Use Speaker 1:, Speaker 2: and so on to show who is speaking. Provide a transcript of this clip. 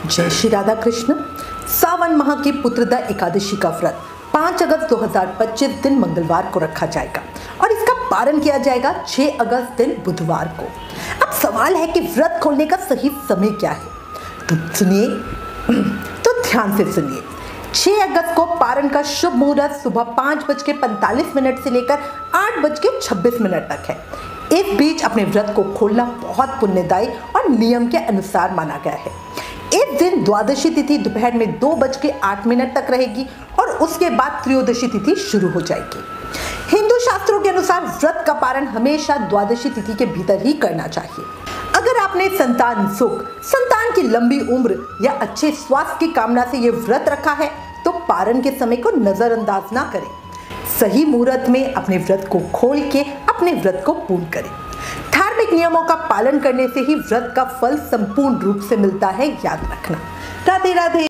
Speaker 1: जय श्री राधा कृष्ण। सावन माह की पुत्रदा एकादशी का व्रत 5 अगस्त 2025 दिन मंगलवार को रखा जाएगा और इसका पारण किया जाएगा 6 अगस्त दिन बुधवार को। अब सवाल है कि व्रत खोलने का सही समय क्या है, तो सुनिए, तो ध्यान से सुनिए। 6 अगस्त को पारण का शुभ मुहूर्त सुबह 5:45 से लेकर 8:26 तक है। इस बीच अपने व्रत को खोलना बहुत पुण्यदायी और नियम के अनुसार माना गया है। इस दिन द्वादशी तिथि दोपहर में 2:08 तक रहेगी और उसके बाद त्रयोदशी तिथि शुरू हो जाएगी। हिंदू शास्त्रों के अनुसार व्रत का पारण हमेशा द्वादशी तिथि के भीतर ही करना चाहिए। अगर आपने संतान सुख, संतान की लंबी उम्र या अच्छे स्वास्थ्य की कामना से ये व्रत रखा है तो पारण के समय को नजरअंदाज ना करें। सही मुहूर्त में अपने व्रत को खोल के अपने व्रत को पूर्ण करें। धार्मिक नियमों का पालन करने से ही व्रत का फल संपूर्ण रूप से मिलता है, याद रखना। राधे राधे।